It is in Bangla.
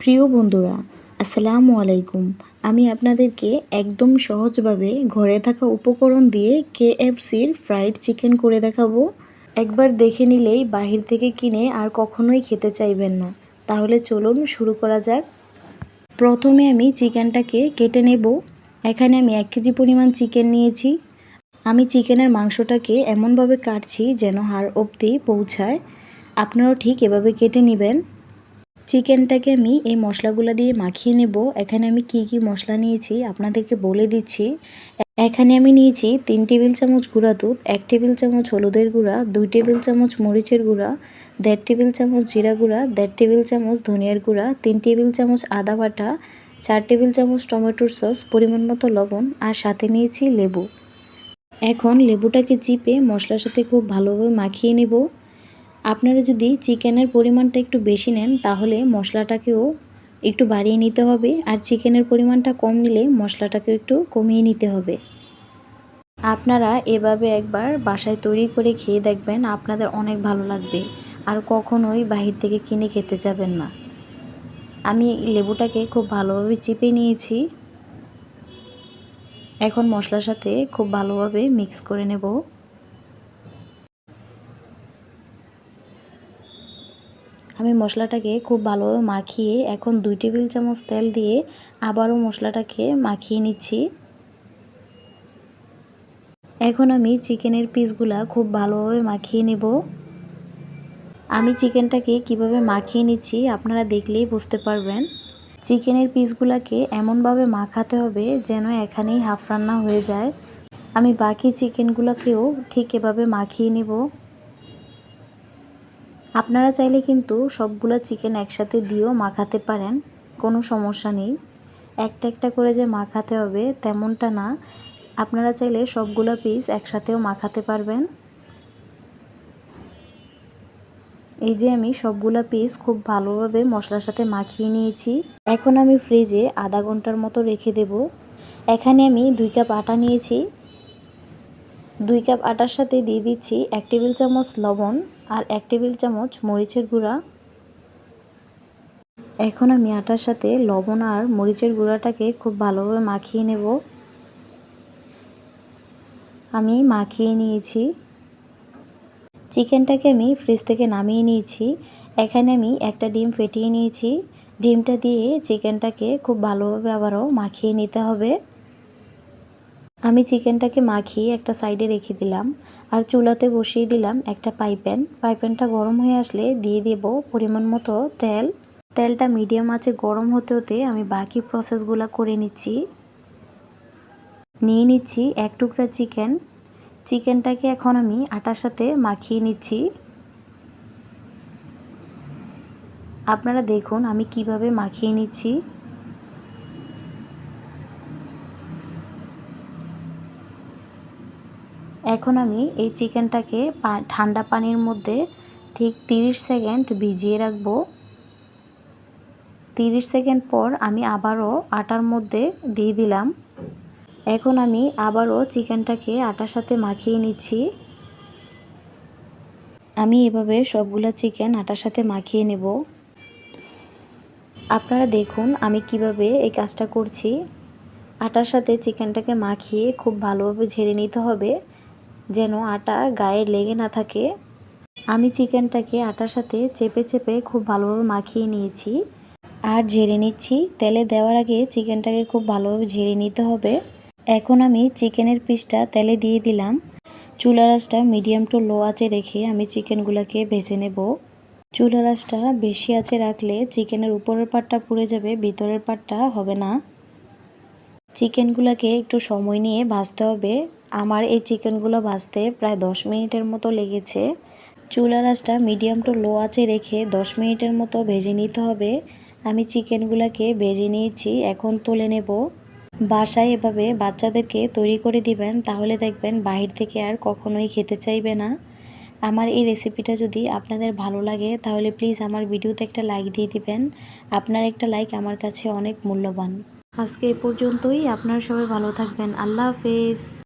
প্রিয় বন্ধুরা, আসসালামু আলাইকুম। আমি আপনাদেরকে একদম সহজভাবে ঘরে থাকা উপকরণ দিয়ে কেএফসির ফ্রাইড চিকেন করে দেখাবো। একবার দেখে নিলেই বাহির থেকে কিনে আর কখনোই খেতে চাইবেন না। তাহলে চলুন শুরু করা যাক। প্রথমে আমি চিকেনটাকে কেটে নেব। এখানে আমি 1 কেজি পরিমাণ চিকেন নিয়েছি। আমি চিকেনের মাংসটাকে এমনভাবে কাটছি যেন হাড় অবধি পৌঁছায়। আপনারাও ঠিক এভাবে কেটে নেবেন। চিকেনটাকে আমি এই মশলাগুলো দিয়ে মাখিয়ে নেব। এখানে আমি কি কি মশলা নিয়েছি আপনাদেরকে বলে দিচ্ছি। এখানে আমি নিয়েছি 3 টেবিল চামচ গুঁড়া দুধ, 1 টেবিল চামচ হলুদের গুঁড়া, 2 টেবিল চামচ মরিচের গুঁড়া, 1.5 টেবিল চামচ জিরা গুঁড়া, 1.5 টেবিল চামচ ধনিয়ার গুঁড়া, 3 টেবিল চামচ আদা বাটা, 4 টেবিল চামচ টমেটোর সস, পরিমাণ মতো লবণ আর সাথে নিয়েছি লেবু। এখন লেবুটাকে চিপে মশলার সাথে খুব ভালোভাবে মাখিয়ে নেব। আপনারা যদি চিকেনের পরিমাণটা একটু বেশি নেন তাহলে মশলাটাকেও একটু বাড়িয়ে নিতে হবে, আর চিকেনের পরিমাণটা কম নিলে মশলাটাকেও একটু কমিয়ে নিতে হবে। আপনারা এভাবে একবার বাসায় তৈরি করে খেয়ে দেখবেন, আপনাদের অনেক ভালো লাগবে আর কখনোই বাহির থেকে কিনে খেতে যাবেন না। আমি লেবুটাকে খুব ভালোভাবে চিপে নিয়েছি। এখন মশলার সাথে খুব ভালোভাবে মিক্স করে নেব। আমি মশলাটাকে খুব ভালোভাবে মাখিয়ে এখন 2 টেবিল চামচ তেল দিয়ে আবারও মশলাটাকে মাখিয়ে নিচ্ছি। এখন আমি চিকেনের পিসগুলা খুব ভালোভাবে মাখিয়ে নেব। আমি চিকেনটাকে কিভাবে মাখিয়ে নিচ্ছি আপনারা দেখলেই বুঝতে পারবেন। চিকেনের পিসগুলাকে এমনভাবে মাখাতে হবে যেন এখানেই হাফ রান্না হয়ে যায়। আমি বাকি চিকেনগুলোকেও ঠিক এভাবে মাখিয়ে নেব। আপনারা চাইলে কিন্তু সবগুলো চিকেন একসাথে দিয়েও মাখাতে পারেন, কোনো সমস্যা নেই। একটা একটা করে যে মাখাতে হবে তেমনটা না, আপনারা চাইলে সবগুলো পিস একসাথেও মাখাতে পারবেন। এই যে আমি সবগুলো পিস খুব ভালোভাবে মশলার সাথে মাখিয়ে নিয়েছি। এখন আমি ফ্রিজে আধা ঘন্টার মতো রেখে দেব। এখানে আমি 2 কাপ আটা নিয়েছি। 2 কাপ আটার সাথে দিয়ে দিচ্ছি 1 টেবিল চামচ লবণ আর 1 টেবিল চামচ মরিচের গুঁড়া। এখন আমি আটার সাথে লবণ আর মরিচের গুঁড়াটাকে খুব ভালোভাবে মাখিয়ে নেব। আমি মাখিয়ে নিয়েছি। চিকেনটাকে আমি ফ্রিজ থেকে নামিয়ে নিয়েছি। এখানে আমি একটা ডিম ফেটিয়ে নিয়েছি। ডিমটা দিয়ে চিকেনটাকে খুব ভালোভাবে আবারও মাখিয়ে নিতে হবে। আমি চিকেনটাকে মাখিয়ে একটা সাইডে রেখে দিলাম আর চুলাতে বসিয়ে দিলাম একটা পাইপ্যান। পাইপ্যানটা গরম হয়ে আসলে দিয়ে দেব পরিমাণ মতো তেল। তেলটা মিডিয়াম আঁচে গরম হতে হতে আমি বাকি প্রসেসগুলো করে নিচ্ছি। নিয়ে নিচ্ছি 1 টুকরা চিকেন। চিকেনটাকে এখন আমি আটার সাথে মাখিয়ে নিচ্ছি। আপনারা দেখুন আমি কিভাবে মাখিয়ে নিচ্ছি। এখন আমি এই চিকেনটাকে ঠান্ডা পানির মধ্যে ঠিক 30 সেকেন্ড ভিজিয়ে রাখবো। 30 সেকেন্ড পর আমি আবারও আটার মধ্যে দিয়ে দিলাম। এখন আমি আবারও চিকেনটাকে আটার সাথে মাখিয়ে নিচ্ছি। আমি এভাবে সবগুলা চিকেন আটার সাথে মাখিয়ে নেব। আপনারা দেখুন আমি কিভাবে এই কাজটা করছি। আটার সাথে চিকেনটাকে মাখিয়ে খুব ভালোভাবে ঝেড়ে নিতে হবে যেন আটা গায়ে লেগে না থাকে। আমি চিকেনটাকে আটার সাথে চেপে চেপে খুব ভালোভাবে মাখিয়ে নিয়েছি আর ঝেড়ে নিচ্ছি। তেলে দেওয়ার আগে চিকেনটাকে খুব ভালোভাবে ঝেড়ে নিতে হবে। এখন আমি চিকেনের পিসটা তেলে দিয়ে দিলাম। চুলার আঁচটা মিডিয়াম টু লো আঁচে রেখে আমি চিকেনগুলোকে ভেজে নেব। চুলার আঁচটা বেশি আঁচে রাখলে চিকেনের উপরের পাটটা পুড়ে যাবে, ভিতরের পাটটা হবে না। চিকেনগুলোকে একটু সময় নিয়ে ভাজতে হবে। আমার এই চিকেনগুলো ভাজতে প্রায় 10 মিনিটের মতো লেগেছে। চুলার আঁচটা মিডিয়াম টু লো আঁচে রেখে 10 মিনিটের মতো ভেজে নিতে হবে। আমি চিকেনগুলোকে ভেজে নিয়েছি, এখন তুলে নেব। বাসায় এভাবে বাচ্চাদেরকে তৈরি করে দিবেন, তাহলে দেখবেন বাহির থেকে আর কখনোই খেতে চাইবে না। আমার এই রেসিপিটা যদি আপনাদের ভালো লাগে তাহলে প্লিজ আমার ভিডিওতে একটা লাইক দিয়ে দিবেন। আপনার একটা লাইক আমার কাছে অনেক মূল্যবান। আজকে এ পর্যন্তই। আপনারা সবাই ভালো থাকবেন। আল্লাহ হাফেজ।